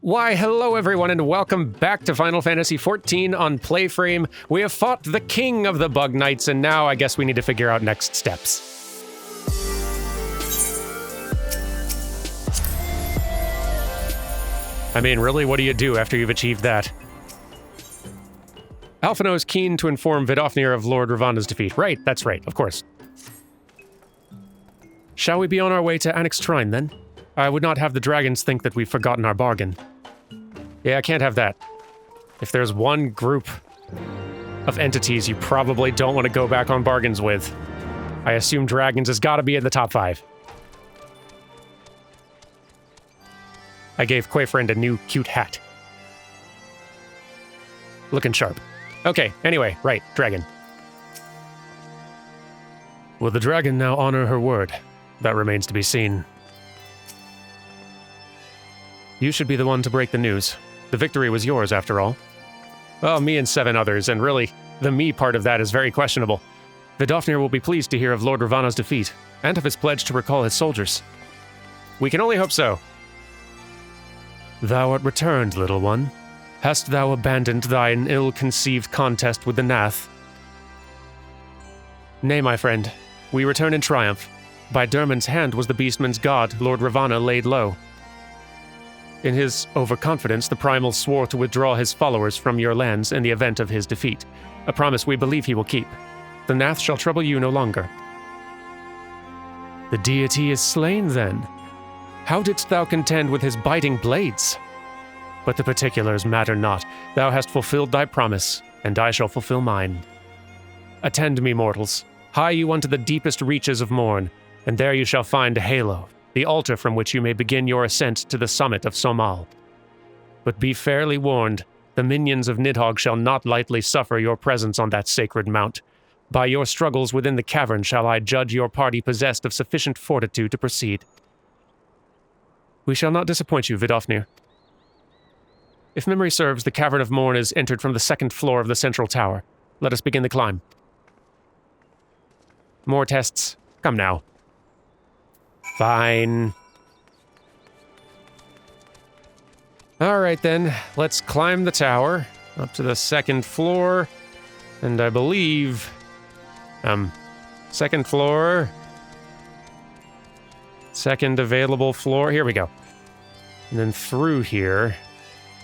Why, hello everyone, and welcome back to Final Fantasy XIV on PlayFrame. We have fought the king of the Bug Knights, and now I guess we need to figure out next steps. I mean, really, what do you do after you've achieved that? Alphino is keen to inform Vidofnir of Lord Ravana's defeat. Right, that's right, of course. Shall we be on our way to Annex Shrine, then? I would not have the dragons think that we've forgotten our bargain. Yeah, I can't have that. If there's one group of entities you probably don't want to go back on bargains with, I assume dragons has got to be in the top 5. I gave Quayfriend a new cute hat. Looking sharp. Okay, anyway, right, dragon. Will the dragon now honor her word? That remains to be seen. You should be the one to break the news. The victory was yours, after all. Well, me and 7 others, and really, the me part of that is very questionable. Vidofnir will be pleased to hear of Lord Ravana's defeat, and of his pledge to recall his soldiers. We can only hope so. Thou art returned, little one. Hast thou abandoned thine ill-conceived contest with the Nath? Nay, my friend. We return in triumph. By Dermond's hand was the beastman's god, Lord Ravana, laid low. In his overconfidence, the Primal swore to withdraw his followers from your lands in the event of his defeat, a promise we believe he will keep. The Nath shall trouble you no longer. The deity is slain, then. How didst thou contend with his biting blades? But the particulars matter not. Thou hast fulfilled thy promise, and I shall fulfill mine. Attend me, mortals. Hie you unto the deepest reaches of Mourn, and there you shall find a halo, the altar from which you may begin your ascent to the summit of Somal. But be fairly warned, the minions of Nidhogg shall not lightly suffer your presence on that sacred mount. By your struggles within the cavern shall I judge your party possessed of sufficient fortitude to proceed. We shall not disappoint you, Vidofnir. If memory serves, the Cavern of Mourn is entered from the 2nd floor of the central tower. Let us begin the climb. More tests. Come now. Fine. Alright then, let's climb the tower up to the 2nd floor. And I believe... 2nd floor... 2nd available floor. Here we go. And then through here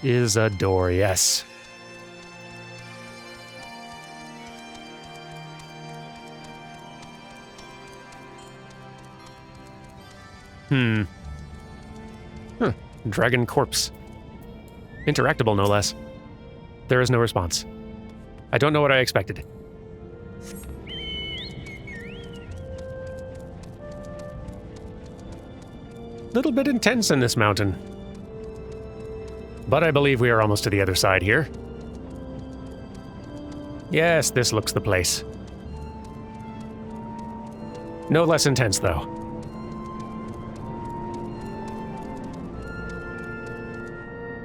is a door, yes. Dragon corpse. Interactable, no less. There is no response. I don't know what I expected. Little bit intense in this mountain. But I believe we are almost to the other side here. Yes, this looks the place. No less intense, though.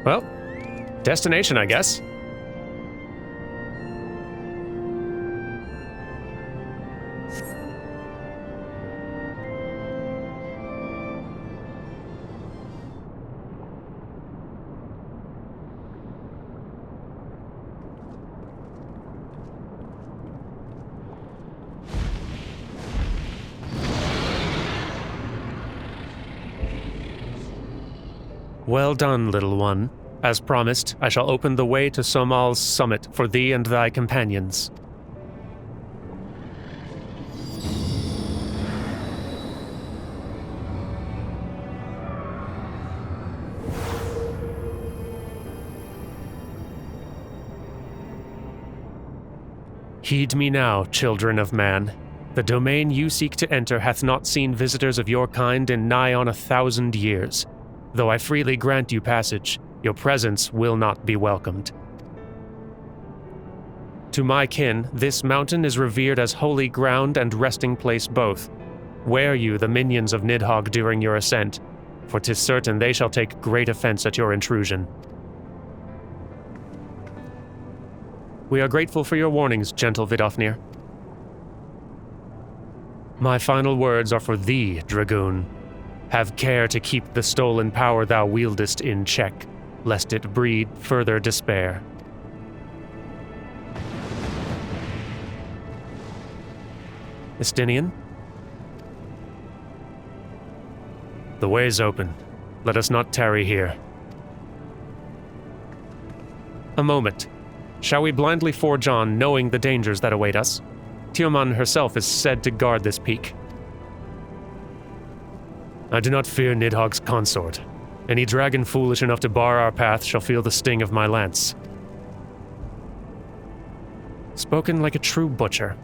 Well, destination, I guess. Well done, little one. As promised, I shall open the way to Somal's summit for thee and thy companions. Heed me now, children of man. The domain you seek to enter hath not seen visitors of your kind in nigh on 1,000 years. Though I freely grant you passage, your presence will not be welcomed. To my kin, this mountain is revered as holy ground and resting place both. Wear you the minions of Nidhogg during your ascent, for 'tis certain they shall take great offense at your intrusion. We are grateful for your warnings, gentle Vidofnir. My final words are for thee, Dragoon. Have care to keep the stolen power thou wieldest in check. lest it breed further despair. Estinian? The way's open. Let us not tarry here. A moment. Shall we blindly forge on, knowing the dangers that await us? Teoman herself is said to guard this peak. I do not fear Nidhogg's consort. Any dragon foolish enough to bar our path shall feel the sting of my lance. Spoken like a true butcher.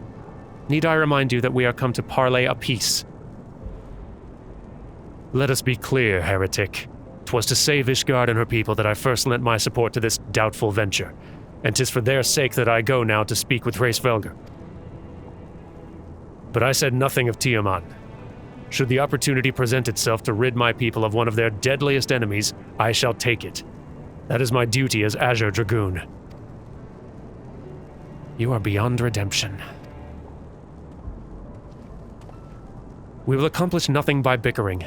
Need I remind you that we are come to parley a peace? Let us be clear, heretic. 'Twas to save Ishgard and her people that I first lent my support to this doubtful venture, and 'tis for their sake that I go now to speak with Hraesvelgr. But I said nothing of Tiamat. Should the opportunity present itself to rid my people of one of their deadliest enemies, I shall take it. That is my duty as Azure Dragoon. You are beyond redemption. We will accomplish nothing by bickering.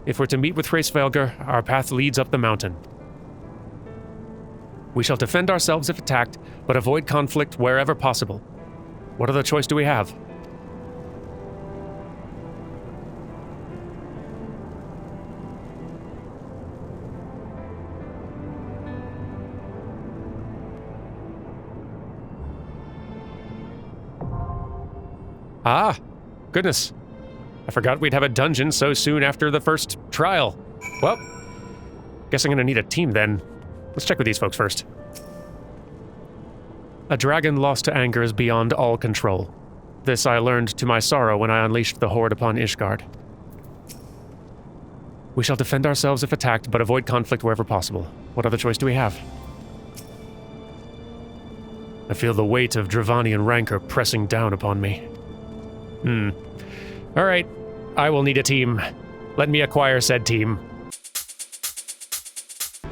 If we're to meet with Hraesvelgr, our path leads up the mountain. We shall defend ourselves if attacked, but avoid conflict wherever possible. What other choice do we have? Ah, goodness. I forgot we'd have a dungeon so soon after the first trial. Well, guess I'm gonna need a team then. Let's check with these folks first. A dragon lost to anger is beyond all control. This I learned to my sorrow when I unleashed the horde upon Ishgard. We shall defend ourselves if attacked, but avoid conflict wherever possible. What other choice do we have? I feel the weight of Dravanian rancor pressing down upon me. Alright, I will need a team. Let me acquire said team.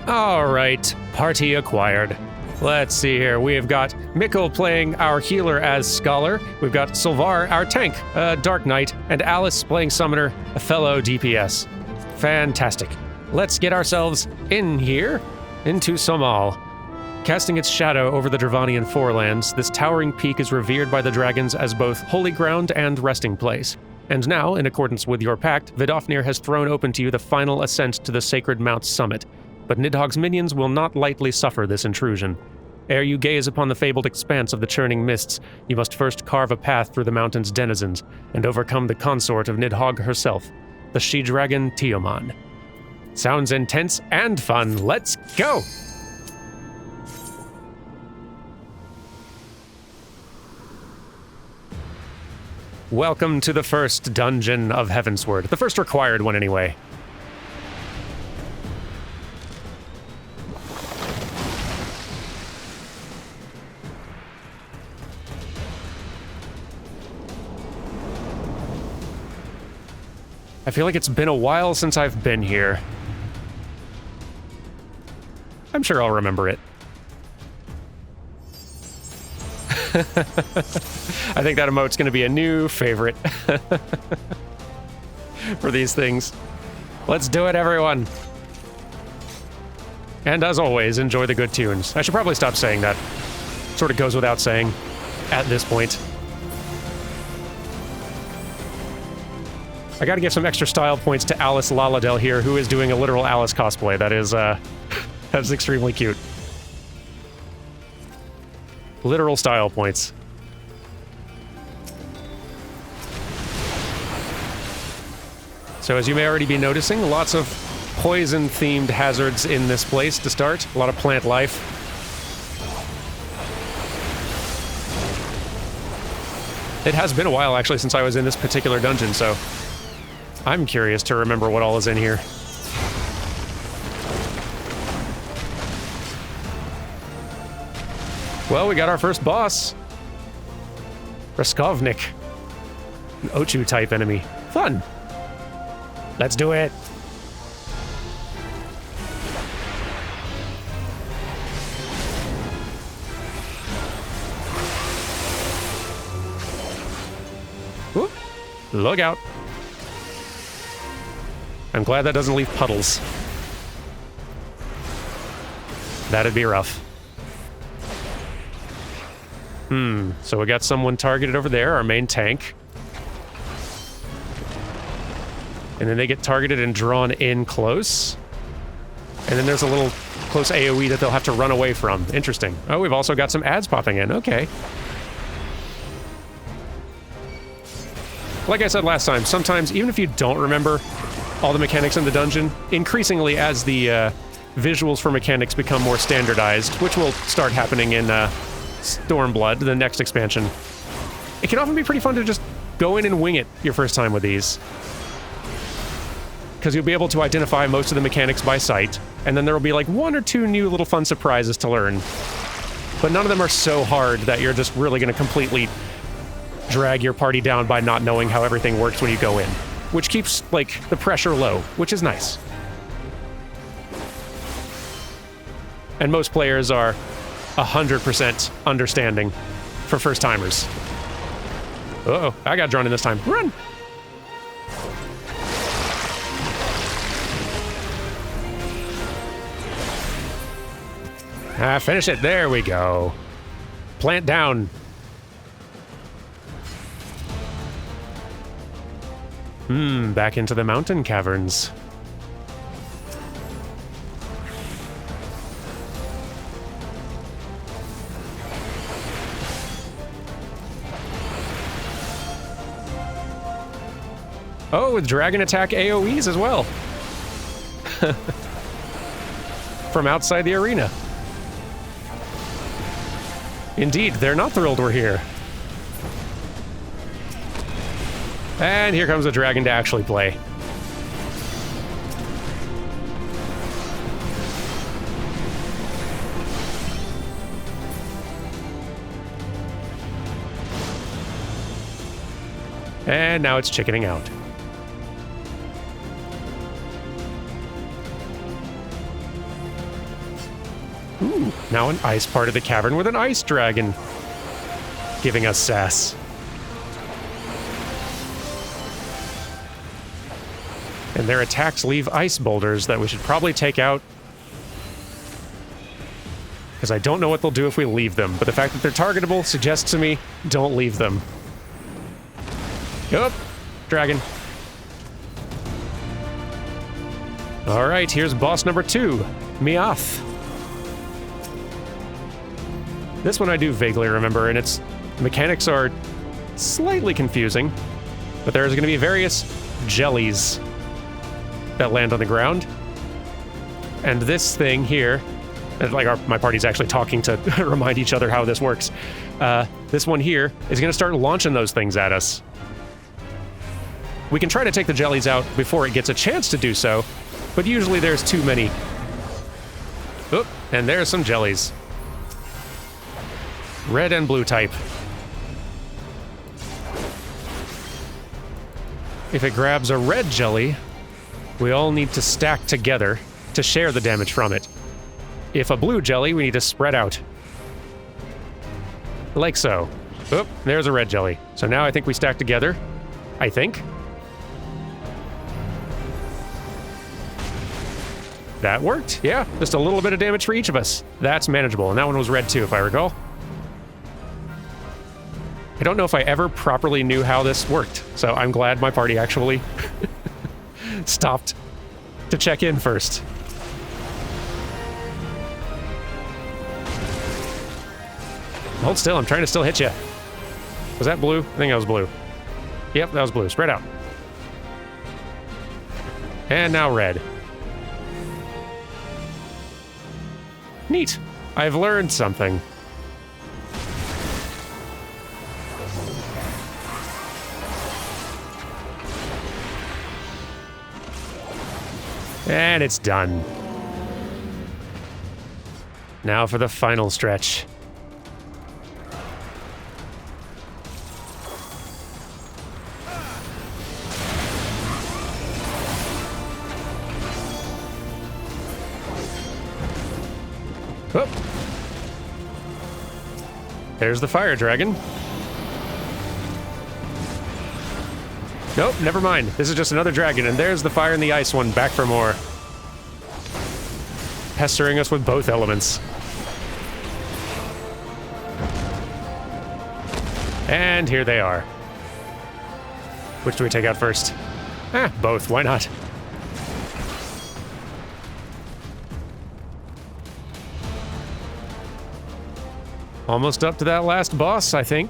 Alright, party acquired. Let's see here, we've got Mikkel playing our healer as Scholar, we've got Sylvar, our tank, Dark Knight, and Alice playing Summoner, a fellow DPS. Fantastic. Let's get ourselves in here, into Somal. Casting its shadow over the Dravanian forelands, this towering peak is revered by the dragons as both holy ground and resting place. And now, in accordance with your pact, Vidofnir has thrown open to you the final ascent to the Sacred Mount's summit. But Nidhogg's minions will not lightly suffer this intrusion. Ere you gaze upon the fabled expanse of the churning mists, you must first carve a path through the mountain's denizens, and overcome the consort of Nidhogg herself, the she-dragon Teoman. Sounds intense and fun. Let's go! Welcome to the first dungeon of Heavensward. The first required one, anyway. I feel like it's been a while since I've been here. I'm sure I'll remember it. I think that emote's going to be a new favorite for these things. Let's do it, everyone. And as always, enjoy the good tunes. I should probably stop saying that. Sort of goes without saying at this point. I gotta give some extra style points to Alice Laladel here, who is doing a literal Alice cosplay. That is, that's extremely cute. Literal style points. So as you may already be noticing, lots of poison-themed hazards in this place to start. A lot of plant life. It has been a while, actually, since I was in this particular dungeon, so I'm curious to remember what all is in here. Well, we got our first boss. Raskovnik. An Ochu-type enemy. Fun. Let's do it. Whoop. Look out. I'm glad that doesn't leave puddles. That'd be rough. So we got someone targeted over there, our main tank. And then they get targeted and drawn in close. And then there's a little close AoE that they'll have to run away from. Interesting. Oh, we've also got some ads popping in. Okay. Like I said last time, sometimes, even if you don't remember all the mechanics in the dungeon, increasingly as the visuals for mechanics become more standardized, which will start happening in Stormblood, the next expansion, it can often be pretty fun to just go in and wing it your first time with these. Because you'll be able to identify most of the mechanics by sight, and then there will be like one or two new little fun surprises to learn. But none of them are so hard that you're just really going to completely drag your party down by not knowing how everything works when you go in. Which keeps, like, the pressure low, which is nice. And most players are 100% understanding for first-timers. Uh-oh, I got drawn in this time. Run! Finish it. There we go. Plant down. Back into the mountain caverns. Oh, with dragon attack AoEs as well. From outside the arena. Indeed, they're not thrilled we're here. And here comes a dragon to actually play. And now it's chickening out. Ooh, now an ice part of the cavern with an ice dragon. Giving us sass. And their attacks leave ice boulders that we should probably take out. Because I don't know what they'll do if we leave them, but the fact that they're targetable suggests to me, don't leave them. Yup, dragon. Alright, here's boss number 2, Miath. This one I do vaguely remember, and its mechanics are slightly confusing, but there's going to be various jellies that land on the ground. And this thing here, like my party's actually talking to remind each other how this works. This one here is going to start launching those things at us. We can try to take the jellies out before it gets a chance to do so, but usually there's too many. Oh, and there's some jellies. Red and blue type. If it grabs a red jelly, we all need to stack together to share the damage from it. If a blue jelly, we need to spread out. Like so. Oh, there's a red jelly. So now I think we stack together. I think. That worked, yeah. Just a little bit of damage for each of us. That's manageable, and that one was red too, if I recall. I don't know if I ever properly knew how this worked, so I'm glad my party actually stopped to check in first. Hold still, I'm trying to still hit you. Was that blue? I think that was blue. Yep, that was blue. Spread out. And now red. Neat. I've learned something. And it's done. Now for the final stretch. Oh. There's the fire dragon. Nope, never mind. This is just another dragon, and there's the fire and the ice one back for more. pestering us with both elements. And here they are. Which do we take out first? Both, why not? Almost up to that last boss, I think.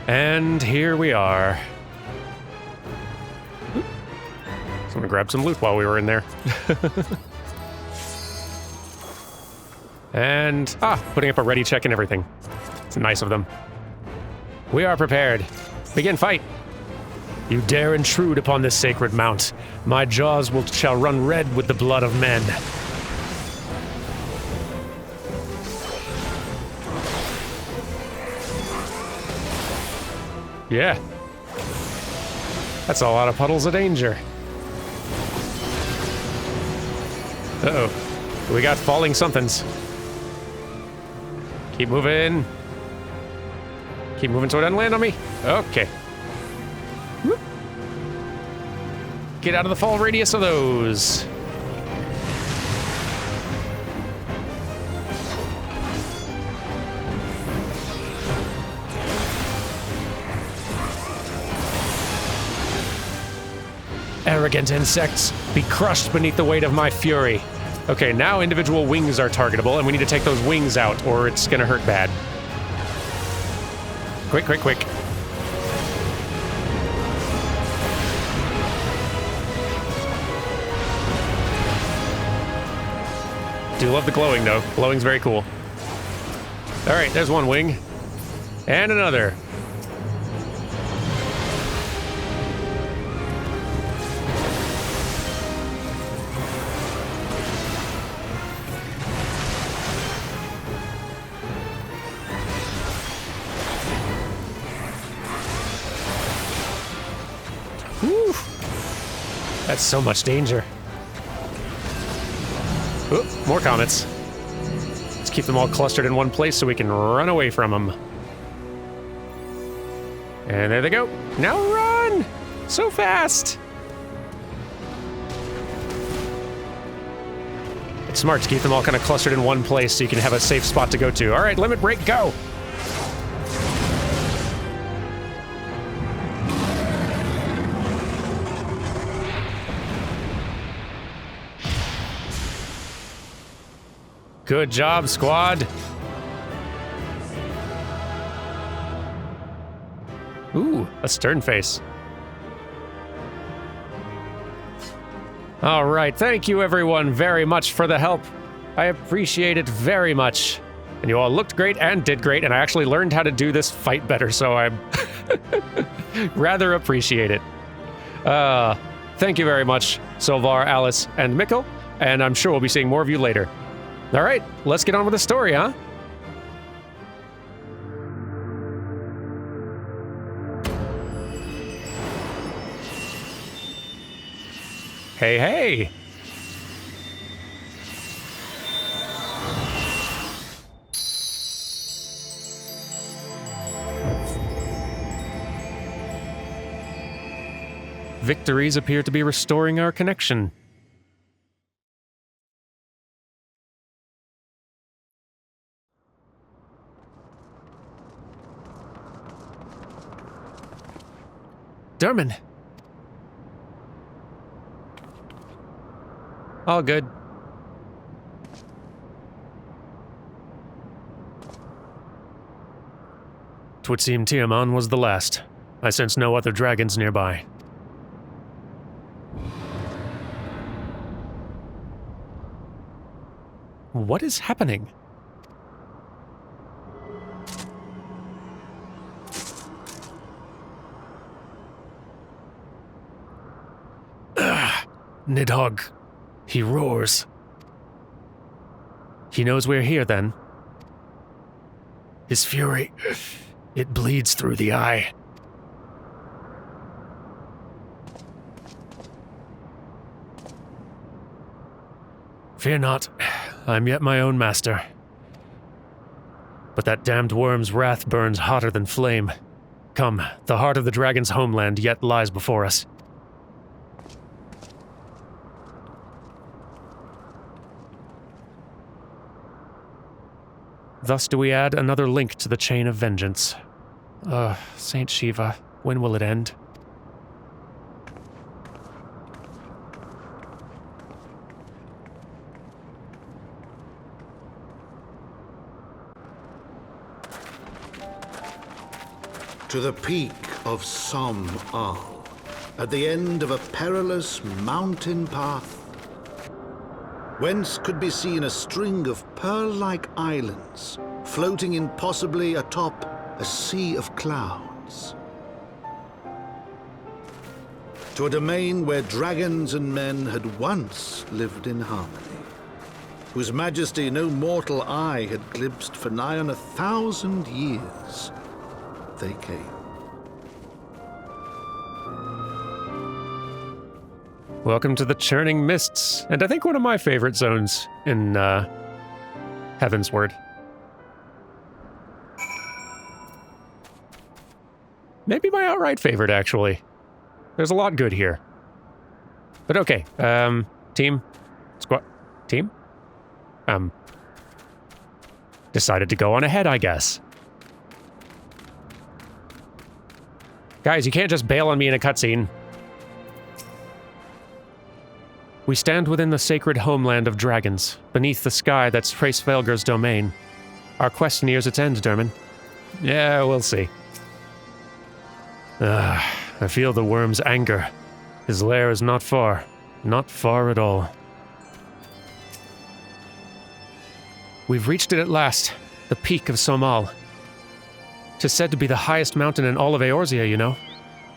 And here we are. So I'm gonna grab some loot while we were in there. And, putting up a ready check and everything. It's nice of them. We are prepared. Begin fight. You dare intrude upon this sacred mount. My jaws shall run red with the blood of men. Yeah. That's a lot of puddles of danger. Uh-oh. We got falling somethings. Keep moving. Keep moving so it doesn't land on me. Okay. Whoop. Get out of the fall radius of those. Arrogant insects, be crushed beneath the weight of my fury. Okay, now individual wings are targetable, and we need to take those wings out, or it's gonna hurt bad. Quick, quick, quick. Do love the glowing, though. Glowing's very cool. All right, there's one wing. And another. That's so much danger. Oop, more comets. Let's keep them all clustered in one place so we can run away from them. And there they go. Now run! So fast! It's smart to keep them all kind of clustered in one place so you can have a safe spot to go to. All right, limit break, go! Good job, squad. Ooh, a stern face. All right, thank you everyone very much for the help. I appreciate it very much. And you all looked great and did great, and I actually learned how to do this fight better, so I rather appreciate it. Thank you very much, Silvar, Alice, and Mikkel, and I'm sure we'll be seeing more of you later. All right, let's get on with the story, huh? Hey, hey! Victories appear to be restoring our connection. Derman. All good. Twould seem Tiaman was the last. I sense no other dragons nearby. What is happening? Nidhogg. He roars. He knows we're here, then. His fury, it bleeds through the eye. Fear not, I am yet my own master. But that damned worm's wrath burns hotter than flame. Come, the heart of the dragon's homeland yet lies before us. Thus do we add another link to the chain of vengeance. Saint Shiva, when will it end? To the peak of Sohm, at the end of a perilous mountain path, whence could be seen a string of pearl-like islands floating impossibly atop a sea of clouds. To a domain where dragons and men had once lived in harmony, whose majesty no mortal eye had glimpsed for nigh on 1,000 years. They came. Welcome to the Churning Mists, and I think one of my favorite zones in Heavensward. Maybe my outright favorite, actually. There's a lot good here. But okay, team? Squad? Team? Decided to go on ahead, I guess. Guys, you can't just bail on me in a cutscene. We stand within the sacred homeland of dragons, beneath the sky that's Hraesvelgur's domain. Our quest nears its end, Derman. Yeah, we'll see. I feel the worm's anger. His lair is not far. Not far at all. We've reached it at last. The peak of Sohm. 'Tis said to be the highest mountain in all of Eorzea, you know.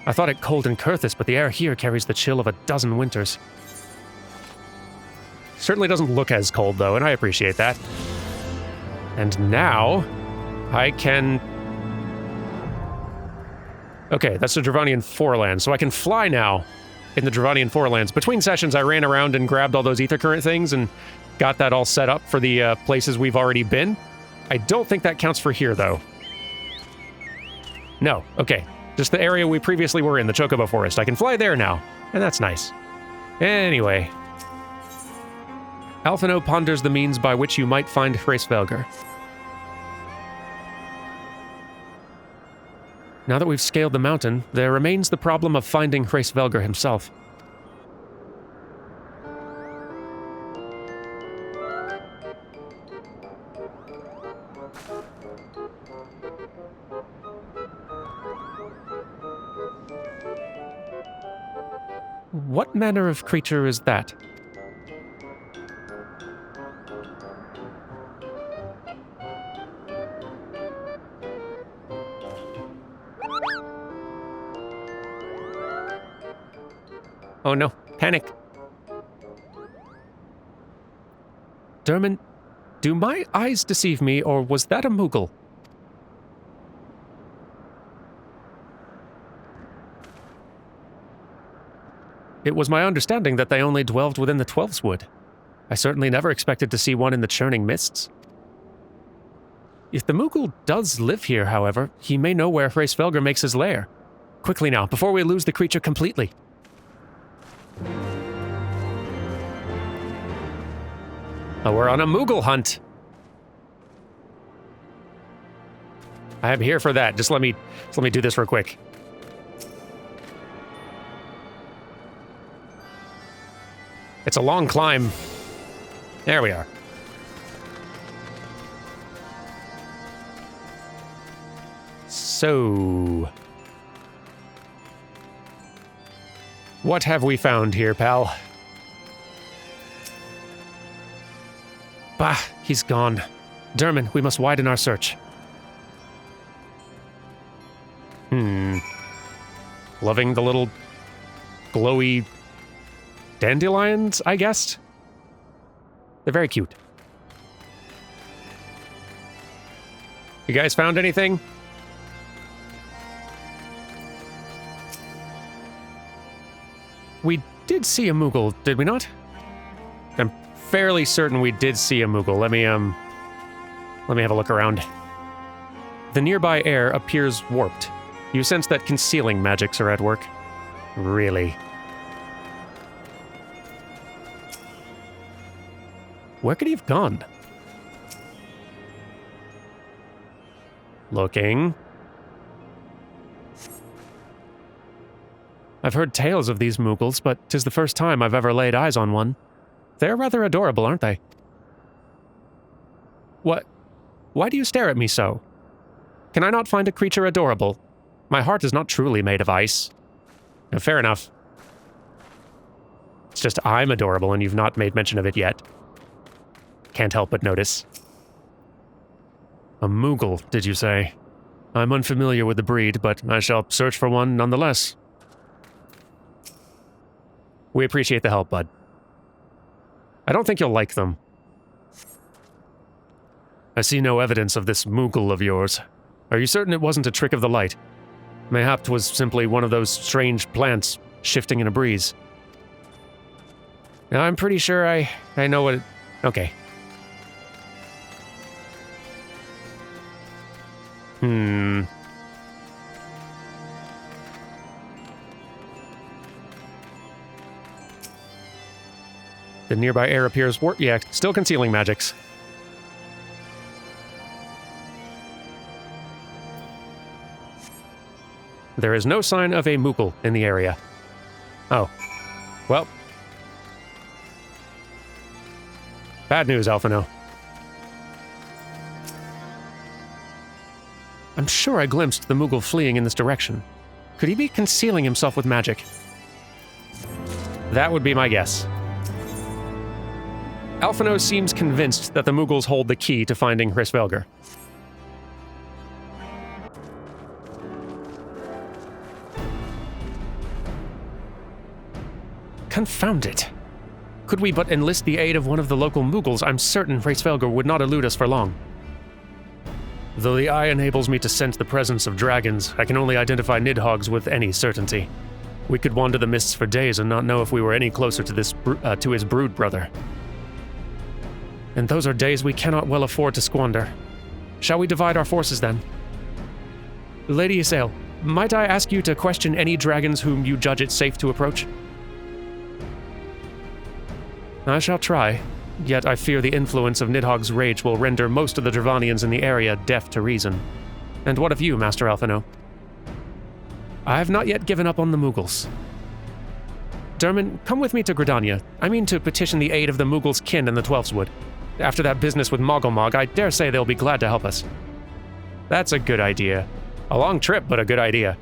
I thought it cold in Kurthis, but the air here carries the chill of a dozen winters. Certainly doesn't look as cold, though, and I appreciate that. And now, I can... Okay, that's the Dravanian Forelands, so I can fly now in the Dravanian Forelands. Between sessions, I ran around and grabbed all those ether current things and got that all set up for the places we've already been. I don't think that counts for here, though. No, okay. Just the area we previously were in, the Chocobo Forest. I can fly there now, and that's nice. Anyway. Alphino ponders the means by which you might find Hraesvelgur. Now that we've scaled the mountain, there remains the problem of finding Hraesvelgur himself. What manner of creature is that? Oh no, panic. Derman, do my eyes deceive me, or was that a Moogle? It was my understanding that they only dwelled within the Twelveswood. I certainly never expected to see one in the Churning Mists. If the Moogle does live here, however, he may know where Hraesvelgur makes his lair. Quickly now, before we lose the creature completely. Oh, we're on a Moogle hunt. I am here for that. Just let me do this real quick. It's a long climb. There we are. So, what have we found here, pal? Bah, he's gone. Derman, we must widen our search. Loving the little glowy dandelions, I guess? They're very cute. You guys found anything? We did see a Moogle, did we not? I'm fairly certain we did see a Moogle. Let me have a look around. The nearby air appears warped. You sense that concealing magics are at work. Really? Where could he have gone? Looking. I've heard tales of these Moogles, but 'tis the first time I've ever laid eyes on one. They're rather adorable, aren't they? What? Why do you stare at me so? Can I not find a creature adorable? My heart is not truly made of ice. Fair enough. It's just I'm adorable and you've not made mention of it yet. Can't help but notice. A Moogle, did you say? I'm unfamiliar with the breed, but I shall search for one nonetheless. We appreciate the help, bud. I don't think you'll like them. I see no evidence of this Moogle of yours. Are you certain it wasn't a trick of the light? Mayhap 'twas simply one of those strange plants shifting in a breeze. Now, I'm pretty sure I know what it... Okay. The nearby air appears yeah, still concealing magics. There is no sign of a Moogle in the area. Oh. Well. Bad news, Alphino. I'm sure I glimpsed the Moogle fleeing in this direction. Could he be concealing himself with magic? That would be my guess. Alphino seems convinced that the Moogles hold the key to finding Hrisvelgr. Confound it. Could we but enlist the aid of one of the local Moogles, I'm certain Hrisvelgr would not elude us for long. Though the eye enables me to sense the presence of dragons, I can only identify Nidhogg's with any certainty. We could wander the mists for days and not know if we were any closer to his brood brother. And those are days we cannot well afford to squander. Shall we divide our forces then? Lady Isael, might I ask you to question any dragons whom you judge it safe to approach? I shall try, yet I fear the influence of Nidhogg's rage will render most of the Dravanians in the area deaf to reason. And what of you, Master Alphino? I have not yet given up on the Moogles. Dermot, come with me to Gridania. I mean to petition the aid of the Moogles' kin in the Twelfswood. After that business with Mogglemog, I dare say they'll be glad to help us. That's a good idea. A long trip, but a good idea.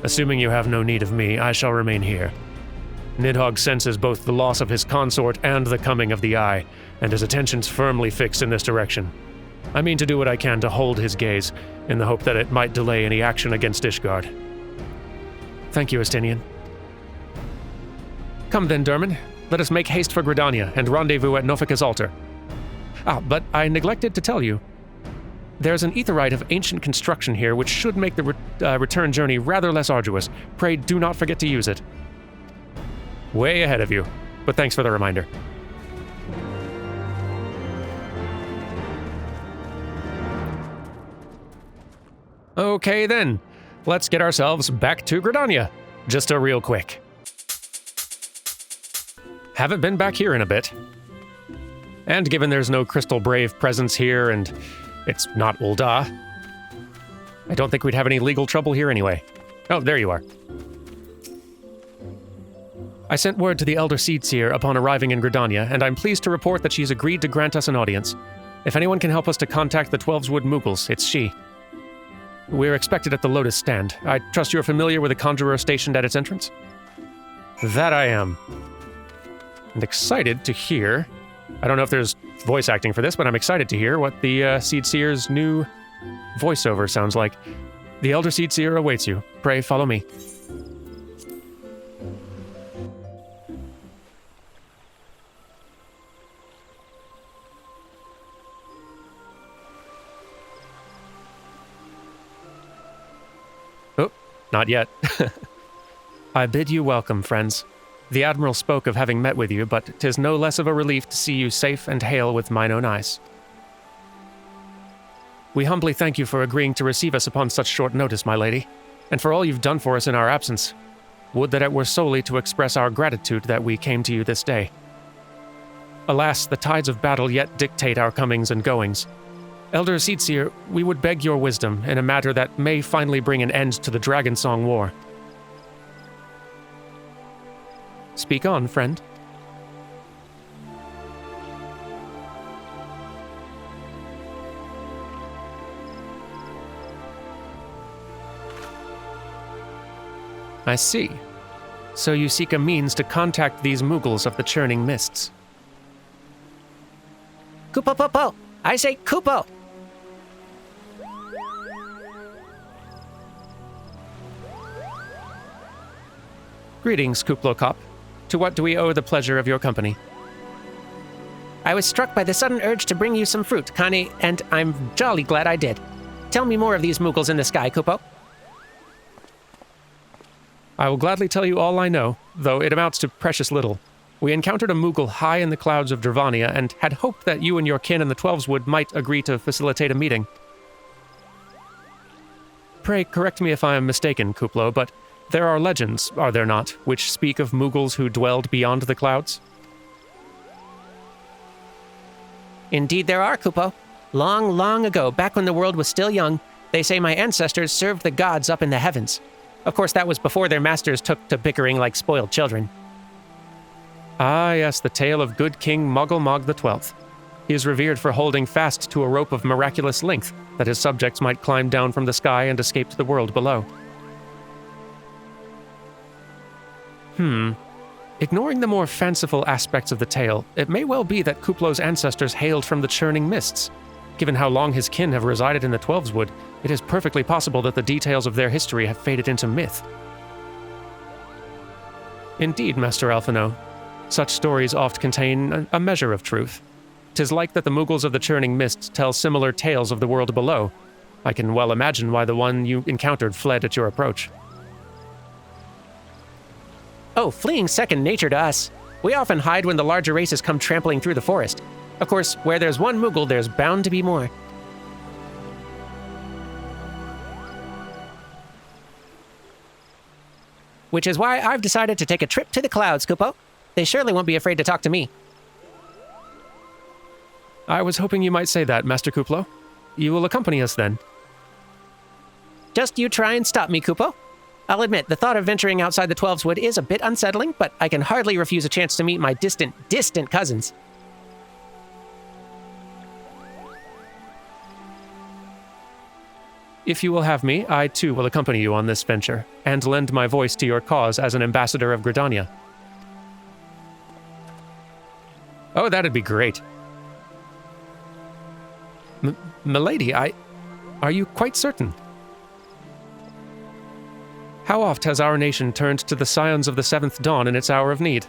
Assuming you have no need of me, I shall remain here. Nidhogg senses both the loss of his consort and the coming of the Eye, and his attention's firmly fixed in this direction. I mean to do what I can to hold his gaze, in the hope that it might delay any action against Ishgard. Thank you, Estinian. Come then, Dermot. Let us make haste for Gridania, and rendezvous at Nofika's altar. But I neglected to tell you. There's an aetherite of ancient construction here which should make the return journey rather less arduous. Pray do not forget to use it. Way ahead of you, but thanks for the reminder. Okay then, let's get ourselves back to Gridania. Just a real quick. Haven't been back here in a bit. And given there's no Crystal Brave presence here and it's not Ul'dah, I don't think we'd have any legal trouble here anyway. Oh, there you are. I sent word to the Elder Seedseer upon arriving in Gridania, and I'm pleased to report that she's agreed to grant us an audience. If anyone can help us to contact the Twelveswood Moogles, it's she. We're expected at the Lotus Stand. I trust you're familiar with the Conjurer stationed at its entrance? That I am. And excited to hear... I don't know if there's voice acting for this, but I'm excited to hear what the Seedseer's new voiceover sounds like. The Elder Seedseer awaits you. Pray follow me. Oh, not yet. I bid you welcome, friends. The Admiral spoke of having met with you, but 'tis no less of a relief to see you safe and hale with mine own eyes. We humbly thank you for agreeing to receive us upon such short notice, my lady, and for all you've done for us in our absence. Would that it were solely to express our gratitude that we came to you this day. Alas, the tides of battle yet dictate our comings and goings. Elder Seatseer, we would beg your wisdom in a matter that may finally bring an end to the Dragonsong War. Speak on, friend. I see. So you seek a means to contact these Mughals of the Churning Mists. Kupo-po-po! I say Kupo! Greetings, Kuplokop. To what do we owe the pleasure of your company? I was struck by the sudden urge to bring you some fruit, Kani, and I'm jolly glad I did. Tell me more of these Mughals in the sky, Kupo. I will gladly tell you all I know, though it amounts to precious little. We encountered a Mughal high in the clouds of Dravania and had hoped that you and your kin in the Twelveswood might agree to facilitate a meeting. Pray correct me if I am mistaken, Kuplo, but there are legends, are there not, which speak of Mughals who dwelled beyond the clouds? Indeed there are, Kupo. Long, long ago, back when the world was still young, they say my ancestors served the gods up in the heavens. Of course, that was before their masters took to bickering like spoiled children. Ah, yes, the tale of good King Moggle XII. He is revered for holding fast to a rope of miraculous length, that his subjects might climb down from the sky and escape to the world below. Ignoring the more fanciful aspects of the tale, it may well be that Kuplo's ancestors hailed from the Churning Mists. Given how long his kin have resided in the Twelveswood, it is perfectly possible that the details of their history have faded into myth. Indeed, Master Alphino, such stories oft contain a measure of truth. 'Tis like that the Mughals of the Churning Mists tell similar tales of the world below. I can well imagine why the one you encountered fled at your approach. Oh, fleeing's second nature to us. We often hide when the larger races come trampling through the forest. Of course, where there's one Mughal, there's bound to be more. Which is why I've decided to take a trip to the clouds, Kupo. They surely won't be afraid to talk to me. I was hoping you might say that, Master Kuplo. You will accompany us then. Just you try and stop me, Kupo. I'll admit, the thought of venturing outside the Twelveswood is a bit unsettling, but I can hardly refuse a chance to meet my distant, distant cousins. If you will have me, I too will accompany you on this venture, and lend my voice to your cause as an ambassador of Gridania. Oh, that'd be great. Milady, are you quite certain? How oft has our nation turned to the scions of the Seventh Dawn in its hour of need?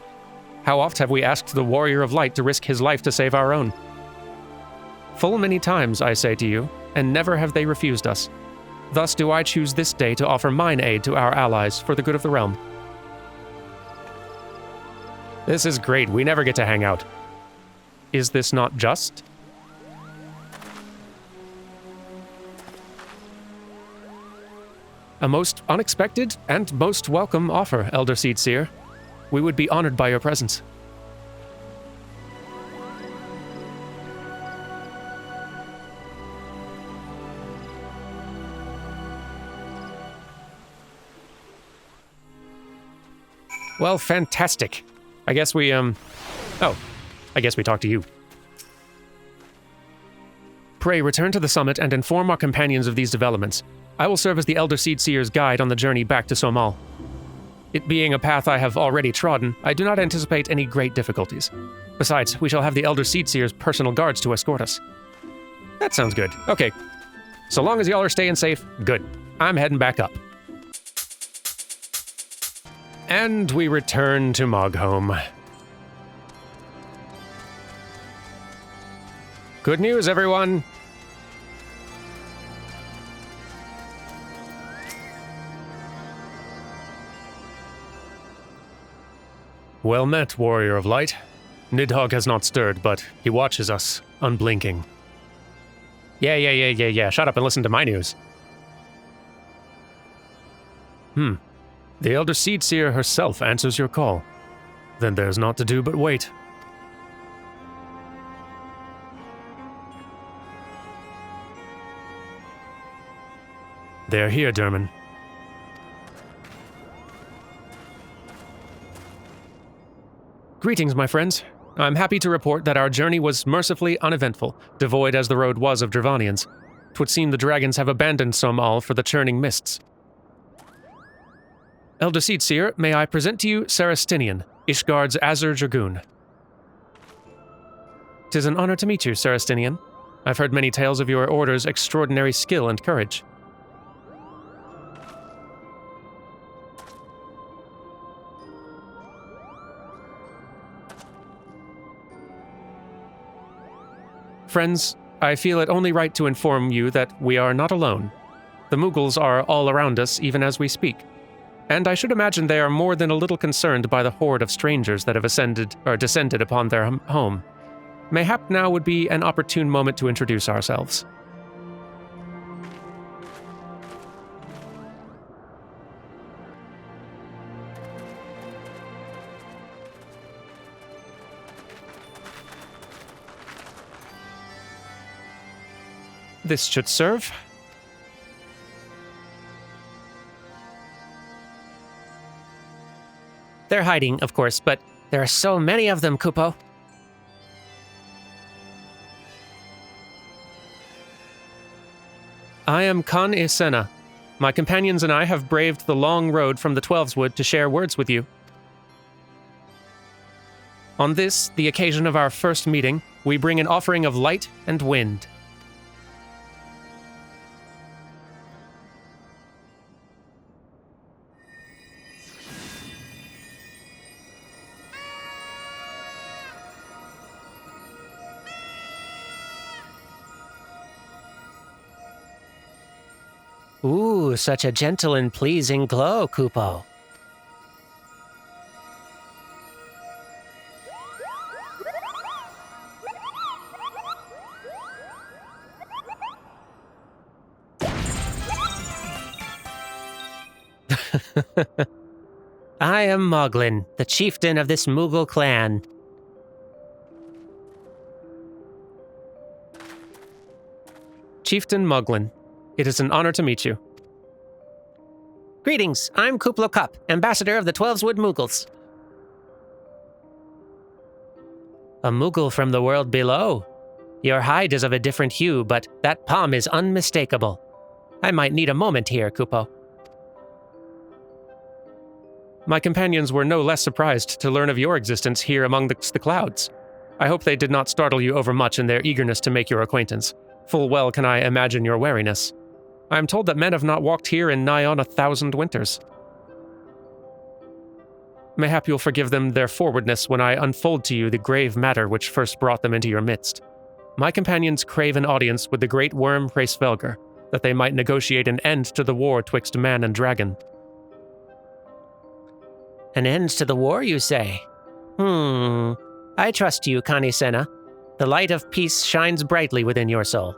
How oft have we asked the Warrior of Light to risk his life to save our own? Full many times, I say to you, and never have they refused us. Thus do I choose this day to offer mine aid to our allies for the good of the realm. This is great. We never get to hang out. Is this not just? A most unexpected and most welcome offer, Elder Seedseer. We would be honored by your presence. Well, fantastic. I guess we, I guess we talk to you. Pray return to the summit and inform our companions of these developments. I will serve as the Elder Seedseer's guide on the journey back to Somal. It being a path I have already trodden, I do not anticipate any great difficulties. Besides, we shall have the Elder Seedseer's personal guards to escort us. That sounds good. Okay. So long as y'all are staying safe, good. I'm heading back up. And we return to Moghome. Good news, everyone! Well met, warrior of light. Nidhogg has not stirred, but he watches us, unblinking. Yeah. Shut up and listen to my news. The Elder Seedseer herself answers your call. Then there's naught to do but wait. They're here, Derman. Greetings, my friends. I'm happy to report that our journey was mercifully uneventful, devoid as the road was of Dravanians. 'Twould seem the dragons have abandoned Sohm for the churning mists. Elder Seedseer, may I present to you Sarastinian, Ishgard's Azure Dragoon. 'Tis an honor to meet you, Sarastinian. I've heard many tales of your order's extraordinary skill and courage. Friends, I feel it only right to inform you that we are not alone. The Mughals are all around us even as we speak. And I should imagine they are more than a little concerned by the horde of strangers that have descended upon their home. Mayhap now would be an opportune moment to introduce ourselves. This should serve. They're hiding, of course, but there are so many of them, Kupo. I am Khan Isena. My companions and I have braved the long road from the Twelveswood to share words with you. On this, the occasion of our first meeting, we bring an offering of light and wind. Ooh, such a gentle and pleasing glow, Kupo. I am Moglin, the chieftain of this Mughal clan. Chieftain Moglin, it is an honor to meet you. Greetings, I'm Kuplo Kup, ambassador of the Twelveswood Mughals. A Mughal from the world below. Your hide is of a different hue, but that palm is unmistakable. I might need a moment here, Kupo. My companions were no less surprised to learn of your existence here among the clouds. I hope they did not startle you overmuch in their eagerness to make your acquaintance. Full well can I imagine your wariness. I am told that men have not walked here in nigh on 1,000 winters. Mayhap you'll forgive them their forwardness when I unfold to you the grave matter which first brought them into your midst. My companions crave an audience with the great worm Hraesvelgr, that they might negotiate an end to the war twixt man and dragon. An end to the war, you say? I trust you, Kanisena. The light of peace shines brightly within your soul.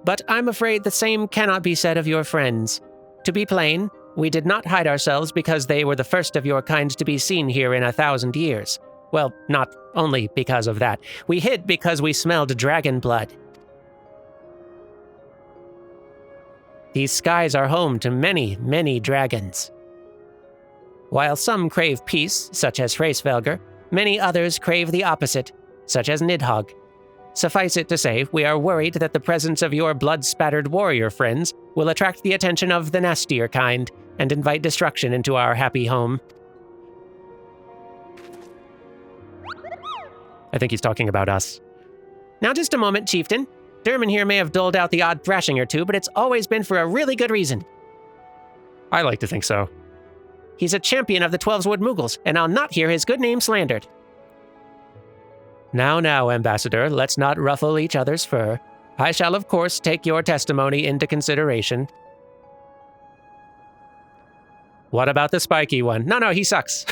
But I'm afraid the same cannot be said of your friends. To be plain, we did not hide ourselves because they were the first of your kind to be seen here in 1,000 years. Well, not only because of that. We hid because we smelled dragon blood. These skies are home to many, many dragons. While some crave peace, such as Hraesvelgr, many others crave the opposite, such as Nidhogg. Suffice it to say, we are worried that the presence of your blood-spattered warrior friends will attract the attention of the nastier kind and invite destruction into our happy home. I think he's talking about us. Now just a moment, Chieftain. Derman here may have doled out the odd thrashing or two, but it's always been for a really good reason. I like to think so. He's a champion of the Twelveswood Mughals, and I'll not hear his good name slandered. Now, Ambassador, let's not ruffle each other's fur. I shall, of course, take your testimony into consideration. What about the spiky one? No, he sucks.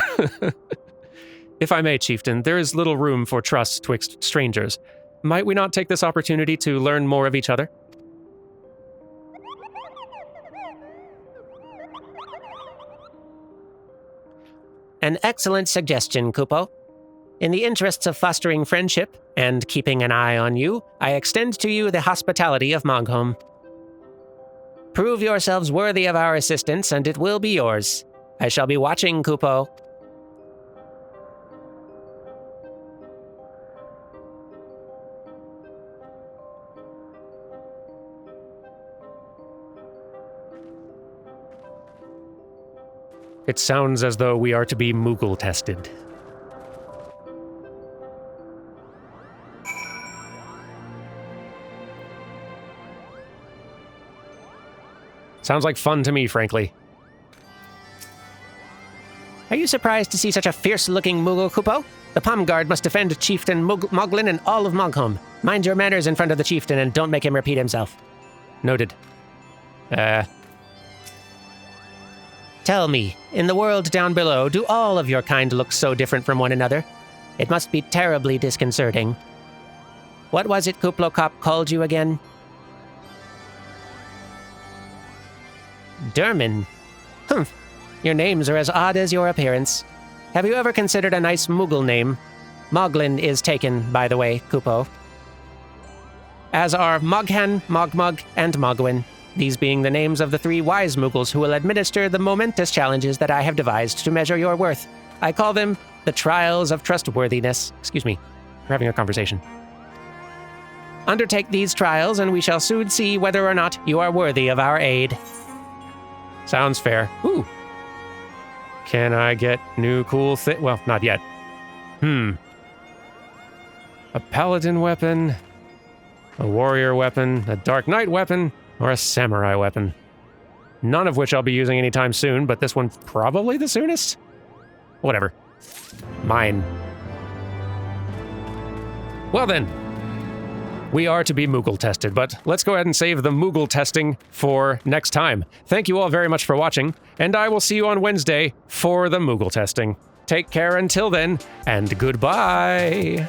If I may, Chieftain, there is little room for trust twixt strangers. Might we not take this opportunity to learn more of each other? An excellent suggestion, Kupo. In the interests of fostering friendship and keeping an eye on you, I extend to you the hospitality of Mogholm. Prove yourselves worthy of our assistance, and it will be yours. I shall be watching, Kupo. It sounds as though we are to be Moogle tested. Sounds like fun to me, frankly. Are you surprised to see such a fierce-looking Moogle, Kupo? The Palm Guard must defend Chieftain Moglin and all of Mogholm. Mind your manners in front of the chieftain and don't make him repeat himself. Noted. Tell me, in the world down below, do all of your kind look so different from one another? It must be terribly disconcerting. What was it Kuplokop called you again? Dermin. Humph. Your names are as odd as your appearance. Have you ever considered a nice Moogle name? Moglin is taken, by the way, Kupo. As are Moghan, Mogmug, and Mogwin, these being the names of the 3 wise Moogles who will administer the momentous challenges that I have devised to measure your worth. I call them the Trials of Trustworthiness. Excuse me, we're having a conversation. Undertake these trials, and we shall soon see whether or not you are worthy of our aid. Sounds fair. Ooh. Can I get new cool well, not yet. A paladin weapon, a warrior weapon, a dark knight weapon, or a samurai weapon. None of which I'll be using anytime soon, but this one probably the soonest? Whatever. Mine. Well then. We are to be Moogle tested, but let's go ahead and save the Moogle testing for next time. Thank you all very much for watching, and I will see you on Wednesday for the Moogle testing. Take care until then, and goodbye!